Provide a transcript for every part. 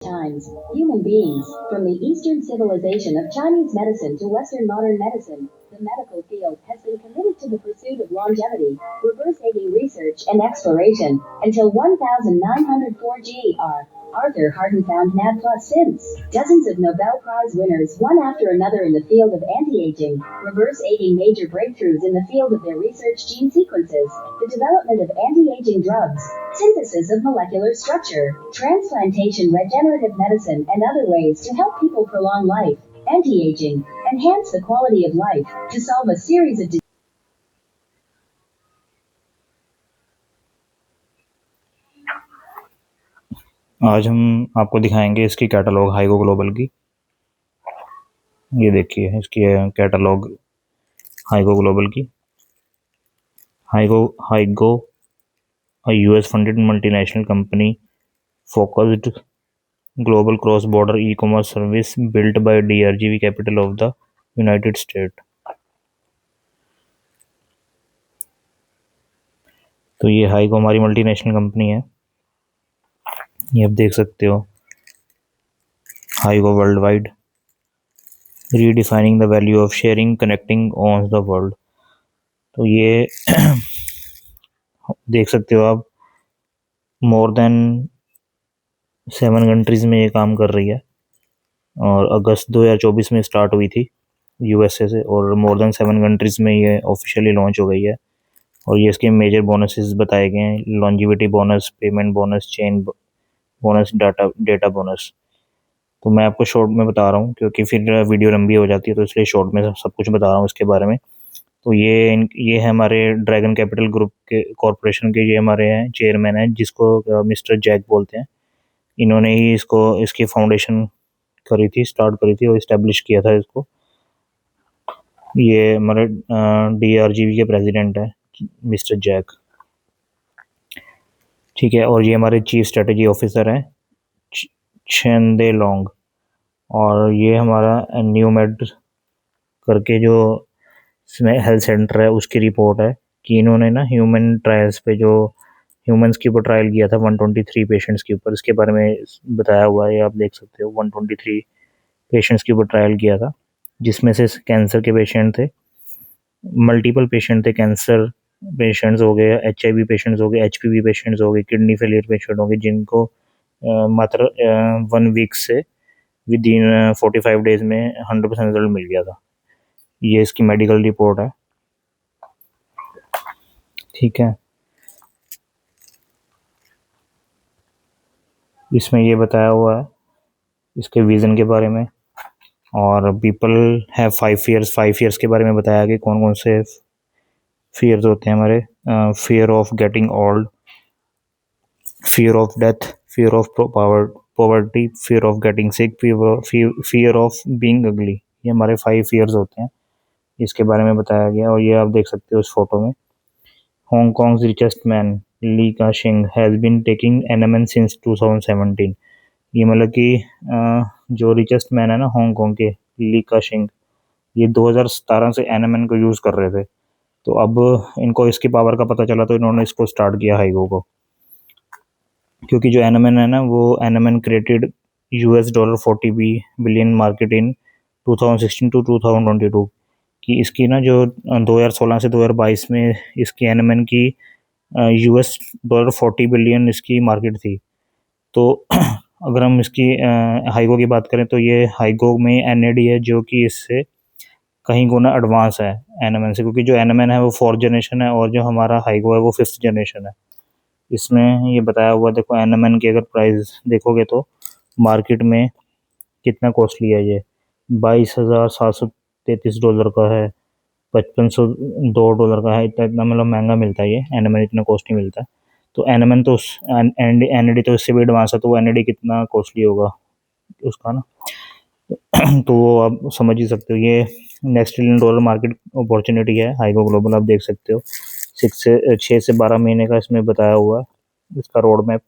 times, human beings, from the Eastern civilization of Chinese medicine to Western modern medicine, the medical field has been committed to the pursuit of longevity, reverse aging research and exploration, until 1904 GR. Arthur Harden found NAD Plus since. Dozens of Nobel Prize winners, one after another in the field of anti-aging, reverse aging, major breakthroughs in the field of their research, gene sequences, the development of anti-aging drugs, synthesis of molecular structure, transplantation, regenerative medicine, and other ways to help people prolong life, anti-aging, enhance the quality of life, to solve a series of आज हम आपको दिखाएंगे इसकी catalogue हाइगो global की। ये देखिए इसकी catalogue हाइगो global की। हाइगो a US funded multinational company focused global cross border e-commerce service built by DRGV capital of the United States। तो ये हाइगो हमारी मल्टीनेशनल कंपनी है, ये आप देख सकते हो। Haigo world wide redefining the value of sharing connecting on the world. तो ये देख सकते हो आप, मोर देन 7 कंट्रीज़ में ये काम कर रही है और अगस्त 2024 में स्टार्ट हुई थी यूएसए से, और मोर देन 7 कंट्रीज़ में ये ऑफिशियली लॉन्च हो गई है। और ये इसके मेजर बोनसेस बताए गए हैं: longevity bonus, payment bonus, chain bonus, data bonus. तो मैं आपको शॉर्ट में बता रहा हूँ क्योंकि फिर वीडियो लंबी हो जाती है, तो इसलिए शॉर्ट में सब कुछ बता रहा हूँ इसके बारे में। तो ये है हमारे ड्रैगन कैपिटल ग्रुप के कॉरपोरेशन के, ये हमारे हैं चेयरमैन हैं, जिसको मिस्टर जैक बोलते हैं। इन्होंने ही इसकी फाउंडेशन करी थी, स्टार्ट करी थी और इस्टेब्लिश किया था इसको। ये हमारे DRGV के प्रेसिडेंट हैं मिस्टर जैक, ठीक है। और ये हमारे चीफ स्ट्रेटजी ऑफिसर हैं छेंदे लोंग। और ये हमारा न्यूमेड करके जो हेल्थ सेंटर है उसकी रिपोर्ट है कि इन्होंने ना ह्यूमन ट्रायल्स पे, जो ह्यूमंस के ऊपर ट्रायल किया था 123 पेशेंट्स के ऊपर, इसके बारे में बताया हुआ है। आप देख सकते हो 123 पेशेंट्स के ऊपर ट्रायल किया था, जिसमें से कैंसर के पेशेंट थे, मल्टीपल पेशेंट थे। कैंसर पेशेंट्स हो गए, HIV पेशेंट्स हो गए, HPV पेशेंट्स हो गए, किडनी फेलियर पेशेंट हो गए, जिनको मात्र 1 वीक से विद इन 45 डेज में 100% रिजल्ट मिल गया था। ये इसकी मेडिकल रिपोर्ट है, ठीक है। इसमें ये बताया हुआ है इसके विज़न के बारे में, और पीपल हैव 5 ईयर्स। 5 ईयर्स के बारे में बताया कि कौन कौन से फियर्स होते हैं हमारे: fear of getting old, fear of death, fear of poverty, fear of getting sick, fear of being अगली। ये हमारे 5 फियर्स होते हैं, इसके बारे में बताया गया। और ये आप देख सकते हो इस फोटो में। Hong Kong's richest man Li Ka shing has been taking NMN since 2017। ये मतलब कि जो रिचेस्ट मैन है ना हांगकांग के, ली का-शिंग, ये 2017 से NMN को यूज़ कर रहे थे। तो अब इनको इसकी पावर का पता चला, तो इन्होंने इसको स्टार्ट किया हाइगो को। क्योंकि जो NMN है ना, वो NMN created $40 billion market in 2016 to 2022 की। इसकी ना जो 2016 से 2022 में इसकी NMN की $40 बिलियन इसकी मार्केट थी। तो अगर हम इसकी हाइगो की बात करें, तो ये हाइगो में NAD है जो कि इससे कहीं गुना एडवांस है NMN से, क्योंकि जो NMN है वो 4th जनरेशन है और जो हमारा हाइगो है वो 5th जनरेशन है। इसमें ये बताया हुआ, देखो NMN की अगर प्राइस देखोगे तो मार्केट में कितना कॉस्टली है। ये $22,733 का है, $5502 का है। इतना मतलब महंगा मिलता है ये NMN, इतना कॉस्टली मिलता है। तो NMN तो NAD तो इससे भी एडवांस है, तो वो NAD कितना कॉस्टली होगा उसका ना। तो वो आप समझ ही सकते हो। ये नेक्स्ट $1 ट्रिलियन मार्केट अपॉर्चुनिटी है हाइगो ग्लोबल, आप देख सकते हो। 6 से 12 महीने का इसमें बताया हुआ है इसका रोड मैप।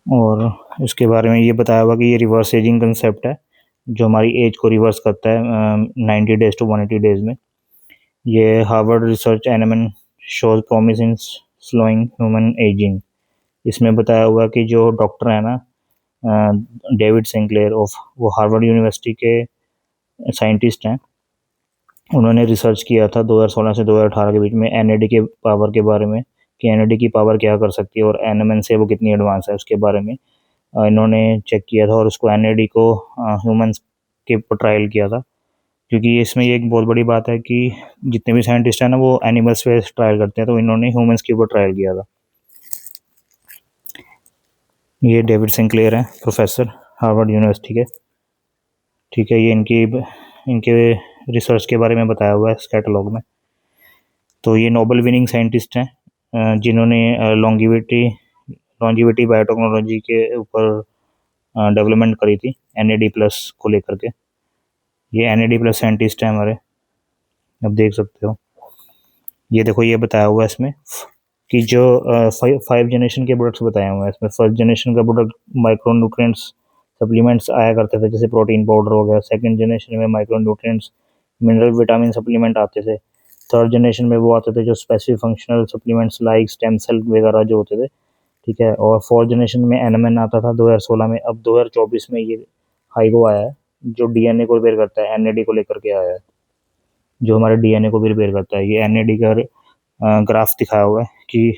और इसके बारे में ये बताया हुआ कि ये रिवर्स एजिंग कंसेप्ट है, जो हमारी एज को रिवर्स करता है 90 डेज to 180 डेज में। ये Harvard research NMN shows promise in slowing human aging. इसमें बताया हुआ है कि जो डॉक्टर है ना डेविड सिंक्लेयर वो हार्वर्ड यूनिवर्सिटी के साइंटिस्ट हैं। उन्होंने रिसर्च किया था 2016 से 2018 के बीच में एनएडी के पावर के बारे में, कि एनएडी की पावर क्या कर सकती है और एनएमएन से वो कितनी एडवांस है उसके बारे में इन्होंने चेक किया था, और उसको एनएडी को ह्यूमंस के ऊपर ट्रायल किया था। क्योंकि इसमें ये एक बहुत बड़ी बात है कि जितने भी साइंटिस्ट हैं ना वो एनिमल्स पे ट्रायल करते हैं, तो इन्होंने ह्यूमंस के ऊपर ट्रायल किया था। ये डेविड सिंक्लेयर हैं, प्रोफेसर हार्वर्ड यूनिवर्सिटी के। ठीक है, ये इनके रिसर्च के बारे में बताया हुआ है इस कैटलॉग में। तो ये नोबेल विनिंग साइंटिस्ट हैं जिन्होंने लॉन्जिविटी बायोटेक्नोलॉजी के ऊपर डेवलपमेंट करी थी एनएडी प्लस को लेकर के। ये एनएडी प्लस साइंटिस्ट हैं हमारे, अब देख सकते हो। ये देखो, ये बताया हुआ है इसमें कि जो 5 जनरेशन के प्रोडक्ट्स बताए हुए हैं इसमें। फर्स्ट जनरेशन का प्रोडक्ट माइक्रो न्यूट्रिएंट्स सप्लीमेंट्स आया करते थे, जैसे प्रोटीन पाउडर हो गया। सेकंड जनरेशन में micronutrients mineral vitamin supplement आते थे। थर्ड जनरेशन में वो आते थे जो specific functional supplements like stem cell वगैरह जो होते थे। ठीक है, और फोर्थ जनरेशन में एनएमएन आता था 2016 में। अब 2024 में ये हाइगो आया है जो डीएनए को रिपेयर करता है, एनएडी को लेकर के आया है, जो हमारे डीएनए को भी रिपेयर करता है। ये एनएडी का ग्राफ दिखाया हुआ है कि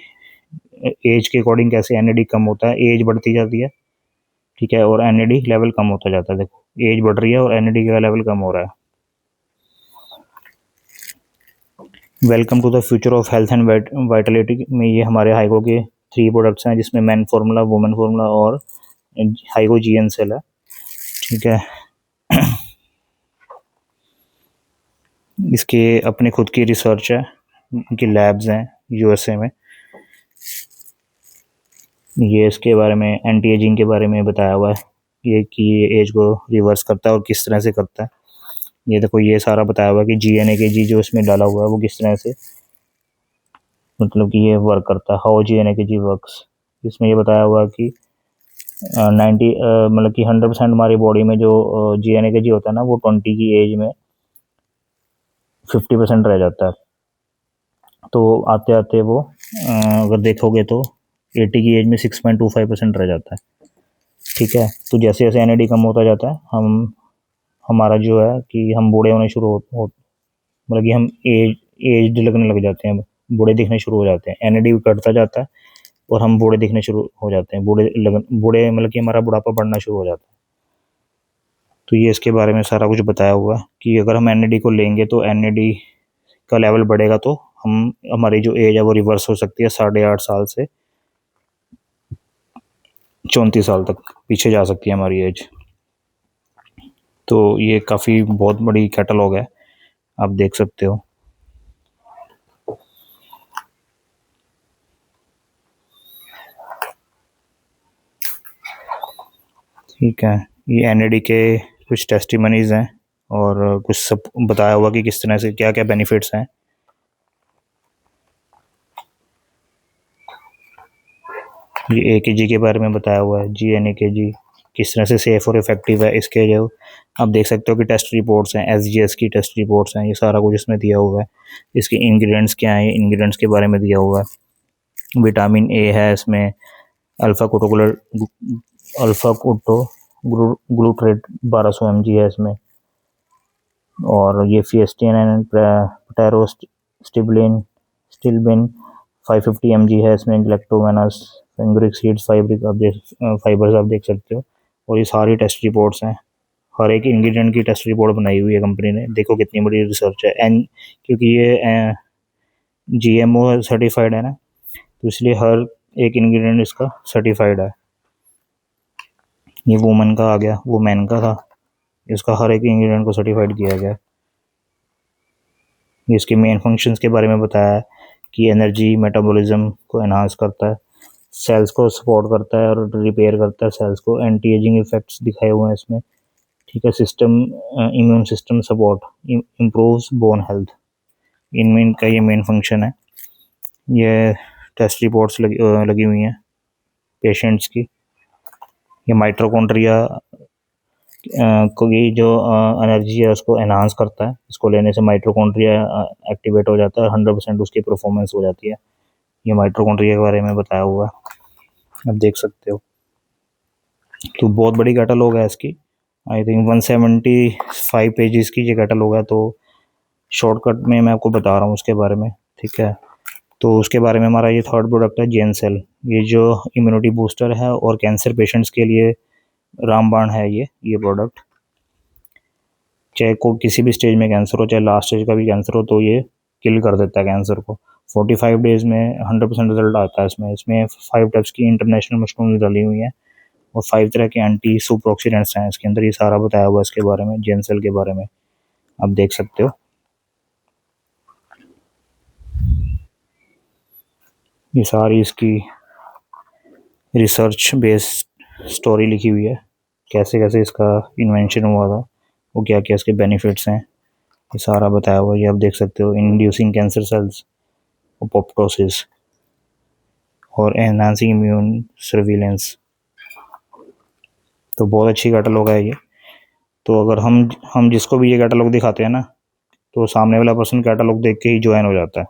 एज के अकॉर्डिंग कैसे एनएडी कम होता है, एज बढ़ती जाती है। ठीक है, और एनएडी लेवल कम होता जाता है। देखो, एज बढ़ रही है और एनएडी का लेवल कम हो रहा है। Welcome to the future of health and vitality में ये हमारे हाइगो के 3 प्रोडक्ट्स हैं, जिसमें मैन फार्मूला, वुमेन फार्मूला और हाइगो जीएन सेल है। ठीक है, इसके अपने खुद की रिसर्च है, इनकी लैब्स हैं यूएसए में। ये इसके बारे में एंटी एजिंग के बारे में बताया हुआ है, ये कि ये एज को रिवर्स करता है और किस तरह से करता है। ये देखो, ये सारा बताया हुआ है कि GNAKG जो इसमें डाला हुआ है वो किस तरह से मतलब कि ये वर्क करता है, हाउ GNAKG वर्क्स। इसमें ये बताया हुआ है कि 90 मतलब कि 100% हमारी बॉडी में जो GNAKG होता है ना, वो 20 की एज में 50% रह जाता है। तो आते आते वो अगर देखोगे तो 80 की एज में 6.25% रह जाता है। ठीक है, तो जैसे जैसे एनएडी कम होता जाता है हमारा जो है कि हम बूढ़े होने शुरू हो मतलब कि हम एज लगने लग जाते हैं, बूढ़े दिखने शुरू हो जाते हैं। एनएडी कटता जाता है और हम बूढ़े दिखने शुरू हो जाते हैं, बूढ़े मतलब कि हमारा बुढ़ापा बढ़ना शुरू हो जाता है। तो ये इसके बारे में सारा कुछ बताया हुआ है कि अगर हम एनएडी को लेंगे तो एनएडी का लेवल बढ़ेगा तो हमारी जो एज है वो रिवर्स हो सकती है, 8.5 साल से 34 साल तक पीछे जा सकती है हमारी एज। तो ये काफ़ी बहुत बड़ी कैटलॉग है, आप देख सकते हो। ठीक है, ये एनएडी के कुछ टेस्टिमनीज हैं और कुछ सब बताया हुआ कि किस तरह से क्या क्या बेनिफिट्स हैं। ये AKG के बारे में बताया हुआ है, GNAKG किस तरह से सेफ और इफेक्टिव है। इसके जो आप देख सकते हो कि टेस्ट रिपोर्ट्स हैं, SGS की टेस्ट रिपोर्ट्स हैं, ये सारा कुछ इसमें दिया हुआ है। इसके इंग्रेडिएंट्स क्या हैं, इंग्रेडिएंट्स के बारे में दिया हुआ है। विटामिन A है इसमें, अल्फा कोटो ग्लूट्रेट 1200 mg है इसमें, और ये फिएस्टिन एंड पैटेरोस्टिबिलिन 550 mg है इसमें। ग्लैक्टोमेनास फेंगरिक सीड्स फाइबर्स आप देख सकते हो। और ये सारी टेस्ट रिपोर्ट्स हैं, हर एक इंग्रेडिएंट की टेस्ट रिपोर्ट बनाई हुई है कंपनी ने। देखो कितनी बड़ी रिसर्च है। एंड क्योंकि ये GMO सर्टिफाइड है ना, तो इसलिए हर एक इंग्रेडिएंट इसका सर्टिफाइड है। ये वुमेन का आ गया, वो मैन का था, इसका हर एक इंग्रेडिएंट को सर्टिफाइड किया गया। इसके मेन फंक्शंस के बारे में बताया है कि एनर्जी मेटाबॉलिज्म को एनहांस करता है, सेल्स को सपोर्ट करता है और रिपेयर करता है सेल्स को। एंटी एजिंग इफेक्ट्स दिखाए हुए हैं इसमें। ठीक है, immune system support, improves bone health, इनमें इनका ये मेन फंक्शन है। ये टेस्ट रिपोर्ट्स लगी हुई हैं पेशेंट्स की। ये माइटोकॉन्ड्रिया की जो एनर्जी है उसको एनहांस करता है, इसको लेने से माइटोकॉन्ड्रिया एक्टिवेट हो जाता है, 100% उसकी परफॉर्मेंस हो जाती है। ये माइटोकॉन्ड्रिया के बारे में बताया हुआ है। आप देख सकते हो। तो बहुत बड़ी कैटलॉग है इसकी, आई थिंक 175 पेजेस की ये कैटलॉग है। तो शॉर्टकट में मैं आपको बता रहा हूँ उसके बारे में, ठीक है। तो उसके बारे में हमारा ये थर्ड प्रोडक्ट है जेनसेल। ये जो इम्यूनिटी बूस्टर है और कैंसर पेशेंट्स के लिए रामबाण है ये प्रोडक्ट। चाहे को किसी भी स्टेज में कैंसर हो, चाहे लास्ट स्टेज का भी कैंसर हो, तो ये किल कर देता है कैंसर को। 45 डेज में 100% रिजल्ट आता है इसमें 5 टाइप्स की इंटरनेशनल मशरूम्स डली हुई हैं और 5 तरह के एंटी सुपरऑक्सीडेंट्स हैं इसके अंदर। ये सारा बताया हुआ है इसके बारे में, जेनसेल के बारे में, आप देख सकते हो। ये सारी इसकी रिसर्च बेस्ड स्टोरी लिखी हुई है, कैसे कैसे इसका इन्वेंशन हुआ था, वो क्या क्या इसके बेनिफिट्स हैं, ये सारा बताया हुआ है। ये आप देख सकते हो, इंड्यूसिंग कैंसर सेल्स, अपोप्टोसिस और एनहांसिंग इम्यून सर्विलेंस। तो बहुत अच्छी कैटलॉग है ये। तो अगर हम जिसको भी ये कैटलॉग दिखाते हैं ना, तो सामने वाला पर्सन कैटलॉग देख के ही ज्वाइन हो जाता है,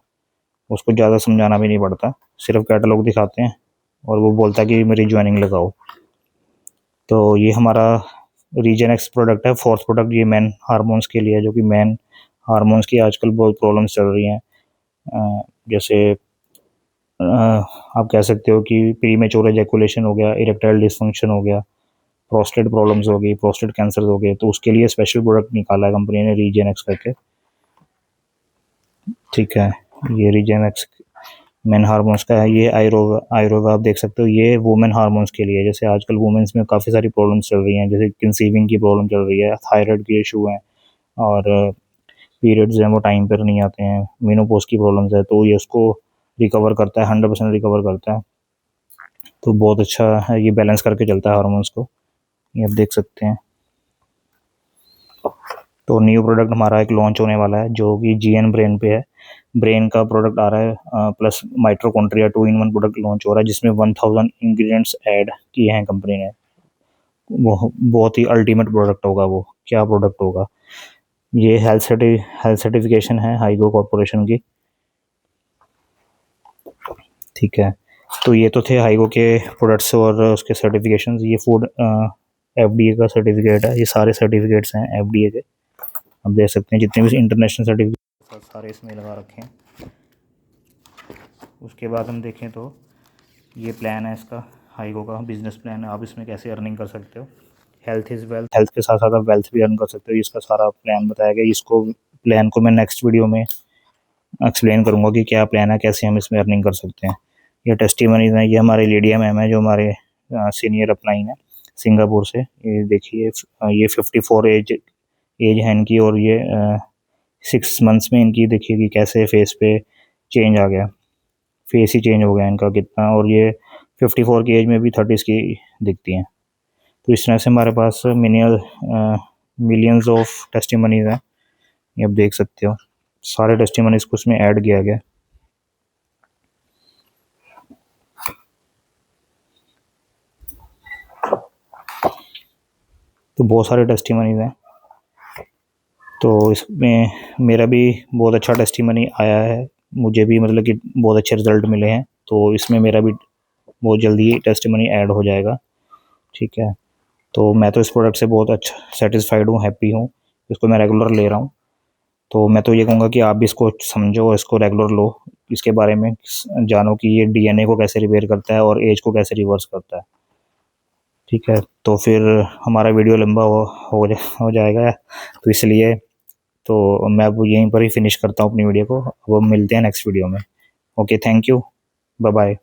उसको ज़्यादा समझाना भी नहीं पड़ता, सिर्फ कैटलॉग दिखाते हैं और वो बोलता है कि मेरी ज्वाइनिंग लगाओ। तो ये हमारा रीजन एक्स प्रोडक्ट है, फोर्थ प्रोडक्ट। ये मैन हार्मोन्स के लिए है, जो कि मैन हार्मोन्स की आजकल बहुत प्रॉब्लम्स चल रही हैं। जैसे आप कह सकते हो कि प्रीमेच्योर एजैकुलेशन हो गया, इरेक्टाइल डिसफंक्शन हो गया, प्रोस्टेट प्रॉब्लम्स हो गई, प्रोस्टेट कैंसर हो गए। तो उसके लिए स्पेशल प्रोडक्ट निकाला है कंपनी ने, रीजन एक्स करके, ठीक है। ये रीजन एक्स मेन हार्मोन्स का है। ये आयरोगा आप देख सकते हो, ये वुमेन हार्मोन्स के लिए। जैसे आजकल वुमेन्स में काफ़ी सारी प्रॉब्लम्स चल रही हैं, जैसे कंसीविंग की प्रॉब्लम चल रही है, थायराइड के इशू हैं, और पीरियड्स हैं वो टाइम पर नहीं आते हैं, मेनोपॉज की प्रॉब्लम्स है। तो ये उसको रिकवर करता है, 100% रिकवर करता है। तो बहुत अच्छा है, ये बैलेंस करके चलता है हार्मोन्स को, ये आप देख सकते हैं। तो न्यू प्रोडक्ट हमारा एक लॉन्च होने वाला है, जो कि जीएन ब्रेन पे है। ब्रेन का प्रोडक्ट आ रहा है, plus mitochondria 2-in-1 product launch हो रहा है, जिसमें 1000 इंग्रेडिएंट्स ऐड किए हैं कंपनी ने। वो बहुत ही अल्टीमेट प्रोडक्ट होगा। वो क्या प्रोडक्ट होगा, ये हेल्थ सर्टिफिकेशन है हाइगो कॉर्पोरेशन की, ठीक है। तो ये तो थे हाइगो के प्रोडक्ट्स और उसके सर्टिफिकेशन। ये फूड एफडीए का सर्टिफिकेट है, ये सारे सर्टिफिकेट्स हैं एफडीए के, आप देख सकते हैं जितने भी इंटरनेशनल सर्टिफिकेट सारे इसमें लगा रखे हैं। उसके बाद हम देखें तो ये प्लान है इसका, हाइगो का बिजनेस प्लान है। आप इसमें कैसे अर्निंग कर सकते हो, हेल्थ इज़ वेल्थ, हेल्थ के साथ साथ आप वेल्थ भी अर्न कर सकते हो। इसका सारा प्लान बताया गया। इसको प्लान को मैं नेक्स्ट वीडियो में एक्सप्लेन करूँगा कि क्या प्लान है, कैसे हम इसमें अर्निंग कर सकते हैं। ये टेस्टिमनीज हैं, ये हमारे लिडिया मैम है, जो हमारे सीनियर अपलाइन है सिंगापुर से। ये देखिए, ये 54 एज है इनकी, और ये 6 मंथ्स में इनकी देखिए कि कैसे फेस पे चेंज आ गया, फेस ही चेंज हो गया इनका कितना। और ये 54 की एज में भी 30s की दिखती हैं। तो इस तरह से हमारे पास मिलियंस ऑफ टेस्टिमनीज हैं, ये आप देख सकते हो। सारे टेस्टिमनीज को उसमें ऐड किया गया। तो बहुत सारे टेस्टिमनीज हैं। तो इसमें मेरा भी बहुत अच्छा टेस्टिमनी आया है, मुझे भी मतलब कि बहुत अच्छे रिज़ल्ट मिले हैं। तो इसमें मेरा भी बहुत जल्दी टेस्टिमनी ऐड हो जाएगा, ठीक है। तो मैं तो इस प्रोडक्ट से बहुत अच्छा सेटिस्फाइड हूँ, हैप्पी हूँ, इसको मैं रेगुलर ले रहा हूँ। तो मैं तो ये कहूँगा कि आप भी इसको समझो, इसको रेगुलर लो, इसके बारे में जानो कि ये डीएनए को कैसे रिपेयर करता है और एज को कैसे रिवर्स करता है, ठीक है। तो फिर हमारा वीडियो लंबा हो जाएगा, तो इसलिए तो मैं अब यहीं पर ही फिनिश करता हूँ अपनी वीडियो को। अब हम मिलते हैं नेक्स्ट वीडियो में। Okay, thank you, bye bye.